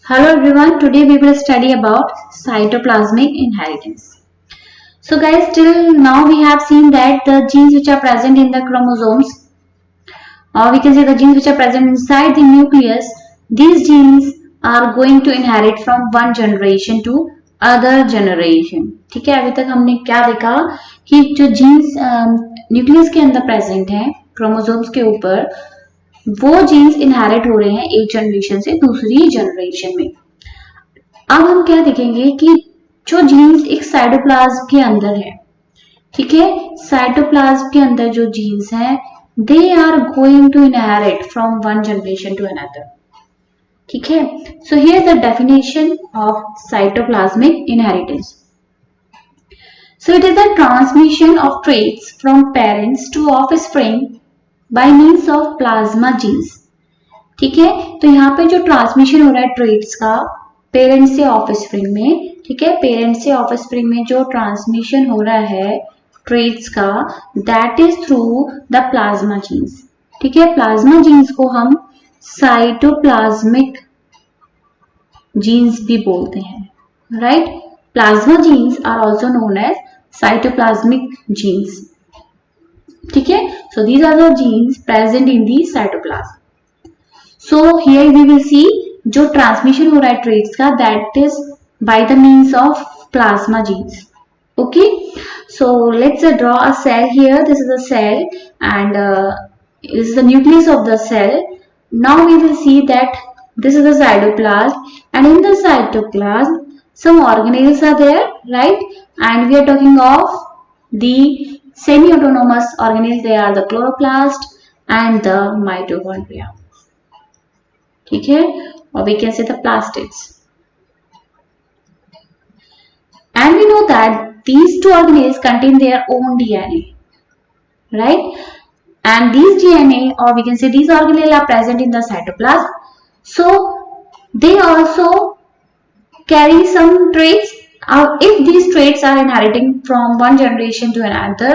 Hello everyone, today we will study about cytoplasmic inheritance. So guys, till now we have seen that the genes which are present in the chromosomes, or we can say the genes which are present inside the nucleus, these genes are going to inherit from one generation to other generation. ठीक है, अभी तक हमने क्या देखा कि जो jeans nucleus के अंदर प्रेजेंट है क्रोमोसोम्स के ऊपर, वो जीन्स इनहेरिट हो रहे हैं एक जनरेशन से दूसरी जनरेशन में। अब हम क्या देखेंगे कि जो जीन्स एक साइटोप्लाज्म के अंदर है, ठीक है, साइटोप्लाज्म के अंदर जो जीन्स हैं they are going to inherit from one generation to another. ठीक है, so here the definition of cytoplasmic inheritance. So it is the transmission of traits from parents to offspring by means of plasma genes. ठीक है, तो यहाँ पे जो transmission हो रहा है ट्रेट्स का पेरेंट्स से ऑफस्प्रिंग में, ठीक है, पेरेंट्स से ऑफस्प्रिंग में जो ट्रांसमिशन हो रहा है ट्रेट्स का, that is through the plasma genes. ठीक है, प्लाज्मा जीन्स को हम साइटोप्लाज्मिक जीन्स भी बोलते हैं, right. Plasma genes are also known as cytoplasmic genes. ठीक है, so these are the genes present in the cytoplasm. So here we will see जो ट्रांसमिशन हो रहा है ट्रेट्स का, that is by the means of plasma genes. Okay, so let's draw a cell here. This is a cell and this is the nucleus of the cell. Now we will see that this is the cytoplasm, and in the cytoplasm some organelles are there, right? And we are talking of the semi-autonomous organelles. They are the chloroplast and the mitochondria. ठीक है, or we can say the plastids. And we know that these two organelles contain their own DNA, right? And these DNA, or we can say these organelles, are present in the cytoplasm. So they also carry some traits. If these traits are inheriting from one generation to another,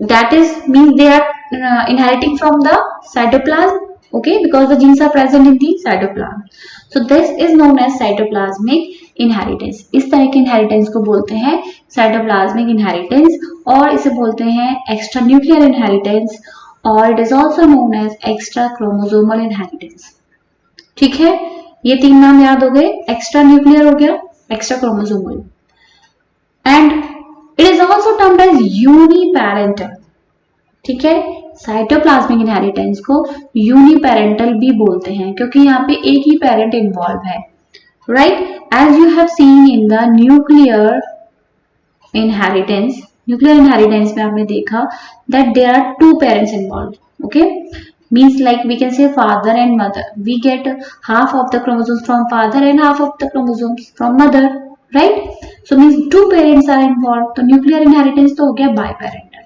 that is means they are inheriting from the cytoplasm. Okay, because the genes are present in the cytoplasm. So this is known as cytoplasmic inheritance. इस तरह के inheritance को बोलते हैं cytoplasmic inheritance, और इसे बोलते हैं extra nuclear inheritance, और it is also known as extra chromosomal inheritance. ठीक है, ये तीन नाम याद हो गए. एक्स्ट्रा न्यूक्लियर हो गया, extra chromosomal, and it is also termed as uniparental. ठीक है, साइटोप्लाज्मिक इनहेरिटेंस को यूनिपेरेंटल भी बोलते हैं क्योंकि यहाँ पे एक ही पेरेंट इन्वॉल्व है, right. As you have seen in the nuclear inheritance, nuclear inheritance में आपने देखा that there are two parents involve. Okay, means like we can say father and mother. We get half of the chromosomes from father and half of the chromosomes from mother, right? So means two parents are involved. तो nuclear inheritance तो हो गया biparental.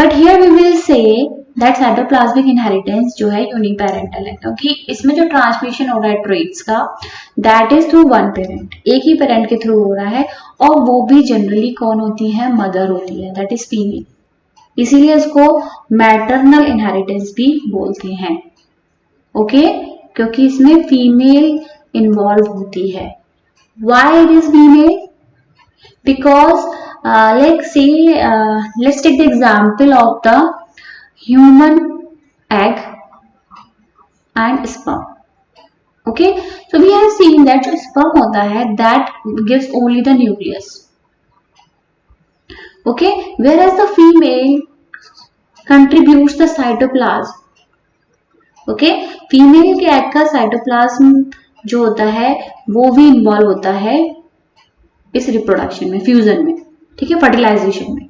But here we will say that cytoplasmic inheritance जो है uniparental है क्योंकि इसमें जो transmission हो रहा है traits का, that is through one parent. एक ही parent के through हो रहा है, और वो भी generally कौन होती है, mother होती है, that is female. इसीलिए इसको मैटरनल इनहेरिटेंस भी बोलते हैं. ओके, क्योंकि इसमें फीमेल इन्वॉल्व होती है. Why it is female? Because let's take the example of the human egg and sperm. Okay, so we have seen that जो स्पर्म होता है that gives only the nucleus. Okay, whereas the female contributes the cytoplasm. Okay, female के egg का cytoplasm जो होता है वो भी इन्वॉल्व होता है इस रिप्रोडक्शन में, फ्यूजन में, ठीक है, फर्टिलाइजेशन में,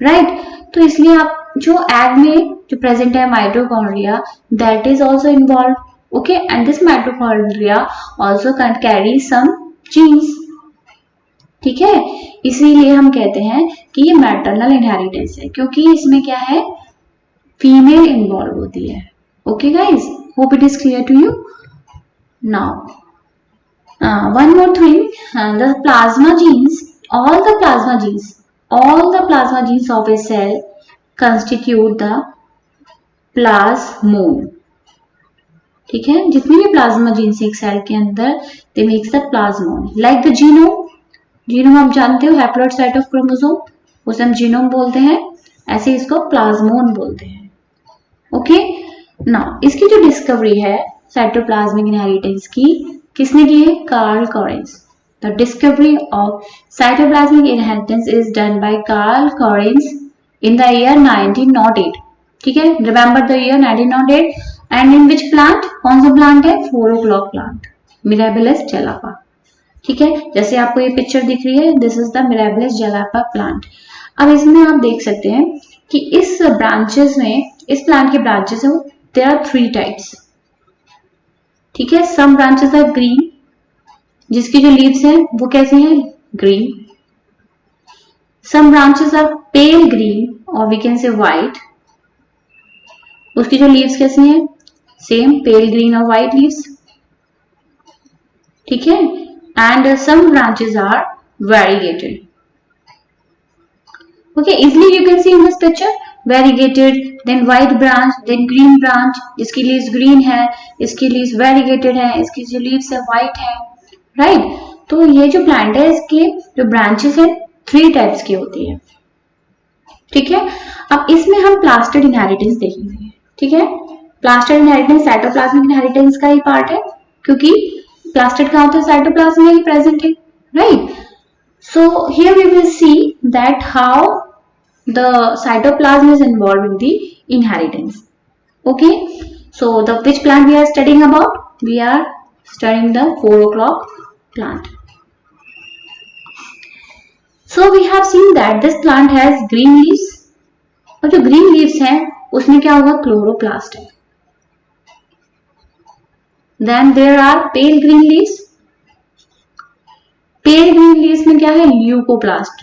राइट. तो इसलिए आप जो एग में जो प्रेजेंट है mitochondria, that is also involve. Okay, and this mitochondria also can carry some genes. ठीक है, इसीलिए हम कहते हैं कि ये मैटरनल इनहेरिटेंस है क्योंकि इसमें क्या है, फीमेल इन्वॉल्व होती है. Okay guys, hope it is clear to you. Now one more thing, the plasma genes, all the plasma genes of a cell constitute the plasmome. ठीक है, जितनी भी प्लाज्मा जीन्स एक सेल के अंदर they makes the plasmon like the genome. Genome आप जानते हो हैप्लॉइड साइट ऑफ क्रोमोसोम, उसे हम जीनोम बोलते हैं, ऐसे इसको प्लाज्मोन बोलते हैं। ओके, नाउ इसकी जो डिस्कवरी है साइटोप्लाज्मिक इनहेरिटेंस की, किसने की है? Carl Correns. The discovery of cytoplasmic inheritance is done by Carl Correns in the year 1908। ठीक है, remember the year 1908 and in which plant? कौन सा प्लांट है? 4 o'clock प्लांट, मिराबिलिस जलापा। ठीक है, जैसे आपको ये पिक्चर दिख रही है, this is the mirabilis जलापा plant. अब इसमें आप देख सकते हैं कि इस ब्रांचेस में, इस प्लांट के ब्रांचेस है, देयर आर 3 टाइप्स। ठीक है, सम ब्रांचेस आर ग्रीन, जिसकी जो लीव्स हैं वो कैसे हैं? Green. Some branches are pale green और वी कैन से व्हाइट, उसकी जो लीव्स कैसी हैं? सेम पेल ग्रीन और व्हाइट लीव्स। ठीक है, and some branches are variegated. Okay, easily you can see in this picture, variegated, then white branch, then green branch, जिसकी leaves green है, इसकी leaves variegated है, इसकी जो leaves है white है, right? तो ये जो plant है इसके जो branches है 3 types की होती है। ठीक है, अब इसमें हम plastered inheritance देखेंगे। ठीक है, plastered inheritance साइटोप्लाज्मिक इनहेरिटेंस का ही पार्ट है, क्योंकि plastered कहाँ होता है? साइटोप्लाज्म में ही प्रेजेंट है, right? So here we will see that how the cytoplasm is involved in the inheritance. Okay, so the which plant we are studying about? We are studying the 4 o'clock plant. So we have seen that this plant has green leaves, और जो green leaves हैं उसमें क्या होगा? Chloroplast है। Then there are pale green leaves. Pale green leaves में क्या है? Leucoplast.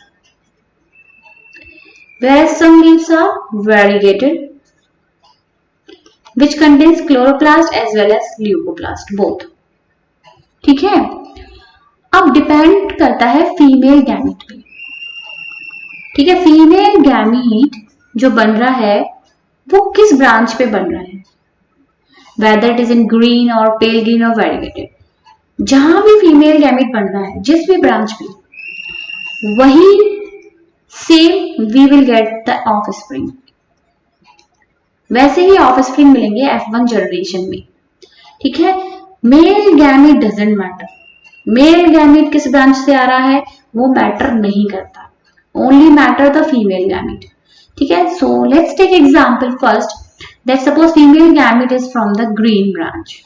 Whereas some leaves are variegated, which contains chloroplast as well as leucoplast, both. ठीक है, अब डिपेंड करता है फीमेल गैमीट पे। ठीक है, फीमेल गैमीट जो बन रहा है वो किस ब्रांच पे बन रहा है? Whether it is in green or pale green or variegated, जहां भी फीमेल गैमीट बन रहा है, जिस भी ब्रांच पे, वही same we will get the offspring. वैसे ही ऑफस्प्रिंग मिलेंगे F1 जनरेशन में। ठीक है, male gamete doesn't matter, male gamete किस ब्रांच से आ रहा है वो मैटर नहीं करता, only matter the female gamete. ठीक है, so let's take example first, that suppose female gamete is from the green branch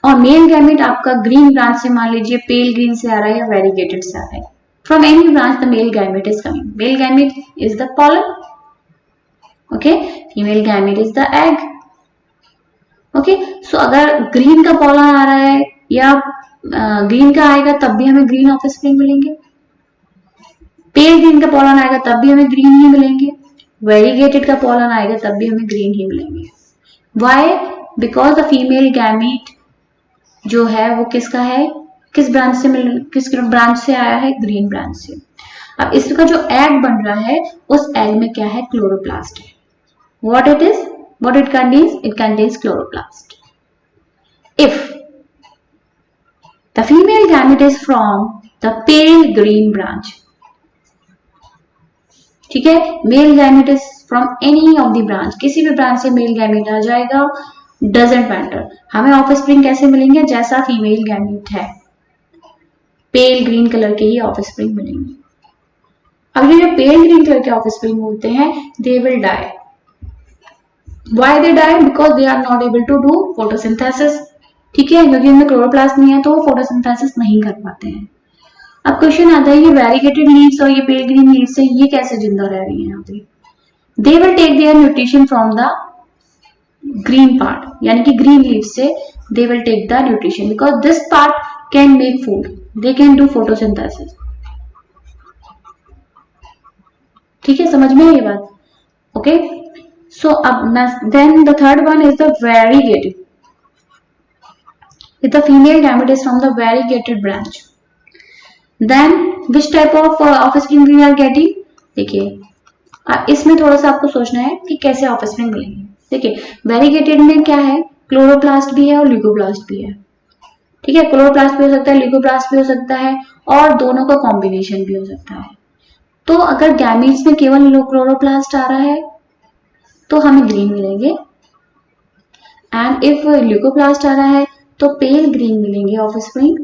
और मेल गैमीट आपका ग्रीन ब्रांच से, मान लीजिए पेल ग्रीन से आ रहा है या वेरीगेटेड से आ रहा है। From any branch the male gamete is coming. Male gamete is the pollen. Okay, female gamete is the egg. Okay, so अगर green का pollen आ रहा है या green का आएगा तब भी हमें green offspring मिलेंगे, pale green का pollen आएगा तब भी हमें green ही मिलेंगे, variegated का pollen आएगा तब भी हमें green ही मिलेंगे। Why? Because the female gamete जो है वो किसका है? किस ब्रांच से किस ब्रांच से आया है? ग्रीन ब्रांच से। अब इसका जो एग बन रहा है उस एग में क्या है? क्लोरोप्लास्ट है। What it is? What it contains? It contains chloroplast. If the female gamete is from the pale green branch, ठीक है, male gamete is from any of the branch, किसी भी ब्रांच से मेल गैमेट आ जाएगा, doesn't matter, हमें offspring कैसे मिलेंगे? जैसा फीमेल गैमेट है, पेल ग्रीन कलर के ही ऑफस्प्रिंग मिलेंगे। अब ये जो पेल ग्रीन कलर के ऑफस्प्रिंग होते हैं, they will die. Why they die? Because they are not able to do photosynthesis. ठीक है, क्योंकि इनमें क्लोरोप्लास्ट नहीं है तो वो फोटोसिंथेसिस नहीं कर पाते हैं। अब क्वेश्चन आता है, ये वेरीगेटेड लीव्स और ये पेल ग्रीन लीव्स है, ये कैसे जिंदा रह रही है यहाँ पे? They will take their nutrition from the green part, यानी कि ग्रीन लीव्स से they will take the nutrition, because this part can make food, they can do photosynthesis। ठीक है, समझ में है ये बात? ओके, सो अब then the third one is the variegated, if the female gamete is from the variegated branch, then which type of offspring we are getting? देखिए, इसमें थोड़ा सा आपको सोचना है कि कैसे ऑफस्प्रिंग मिलेंगे। देखिए वेरीगेटेड में क्या है, क्लोरोप्लास्ट भी है और ल्यूकोप्लास्ट भी है। ठीक है, क्लोरोप्लास्ट भी हो सकता है, ल्यूकोप्लास्ट भी हो सकता है, और दोनों का कॉम्बिनेशन भी हो सकता है। तो अगर गैमीट्स में केवल क्लोरोप्लास्ट आ रहा है तो हमें ग्रीन मिलेंगे, एंड इफ ल्यूकोप्लास्ट आ रहा है तो पेल ग्रीन मिलेंगे offspring,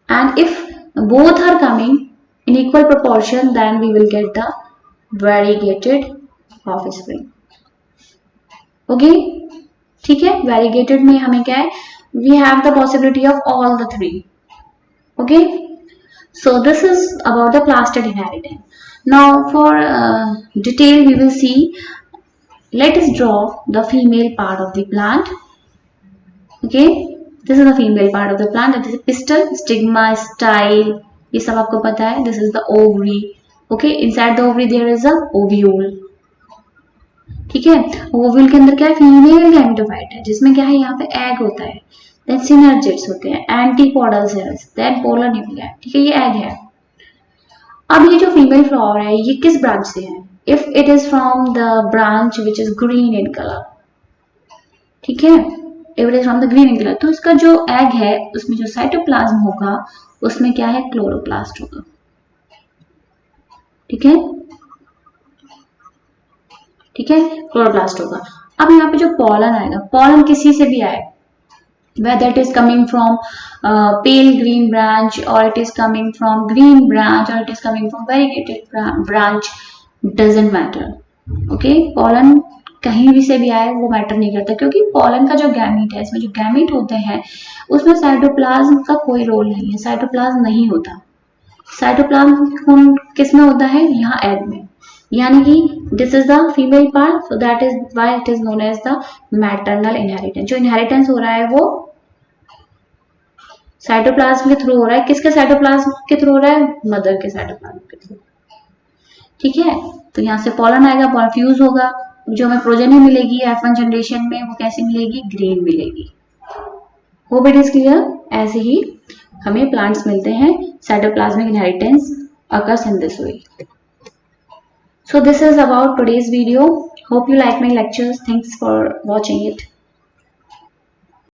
and if both are coming in equal proportion then we will get the variegated offspring. Okay, ठीक है, वेरीगेटेड में हमें क्या है, we have the possibility of all the three. Okay, so this is about the clustered inheritance. Now for detail we will see, let us draw the female part of the plant. Okay, this is the female part of the plant, that is pistil, stigma, style, ये सब आपको पता है। This is the ovary. Okay, inside the ovary there is a ovule. ठीक है, ovule के अंदर क्या है, फीमेल गैमेटोफाइट है, जिसमें क्या है, यहाँ पे एग होता है, देन सिनर्जिड्स होते हैं, antipodal cells, then polar nuclei. ठीक है, ये एग है। अब ये जो फीमेल फ्लावर है ये किस ब्रांच से है, if it is from the branch which is green in colour. ठीक है, if it is from the green in colour, तो इसका जो एग है उसमें जो साइटोप्लाज्म होगा उसमें क्या है, क्लोरोप्लास्ट होगा। ठीक है, ठीक है, क्लोरोप्लास्ट होगा। अब यहाँ पे जो पॉलन आएगा, पॉलन किसी से भी आए, whether it is coming from pale green branch or it is coming from green branch or it is coming from variegated branch, doesn't matter. Okay, pollen कहीं भी से भी आए वो मैटर नहीं करता, क्योंकि पॉलन का जो गैमीट है, इसमें जो गैमीट होते हैं उसमें साइटोप्लाज्म का कोई रोल नहीं है, साइटोप्लाज्म नहीं होता। साइटोप्लाज्म किस में होता है, यहाँ एग में, यानी कि this is the female part, so that is why it is known as the maternal inheritance. जो इनहेरिटेंस हो रहा है वो साइटोप्लाज्म के थ्रू हो रहा है। किसके साइटोप्लाज्म के थ्रू हो रहा है, मदर के साइटोप्लाज्म के थ्रू। ठीक है, तो यहाँ से पॉलन आएगा, पॉलन फ्यूज होगा, जो हमें प्रोजेनी मिलेगी F1 जनरेशन में वो कैसी मिलेगी, ग्रीन मिलेगी। Hope it is clear. ऐसे ही हमें प्लांट्स मिलते हैं, cytoplasmic inheritance occurs in this way. So this is about today's video. Hope you like my lectures. Thanks for watching it.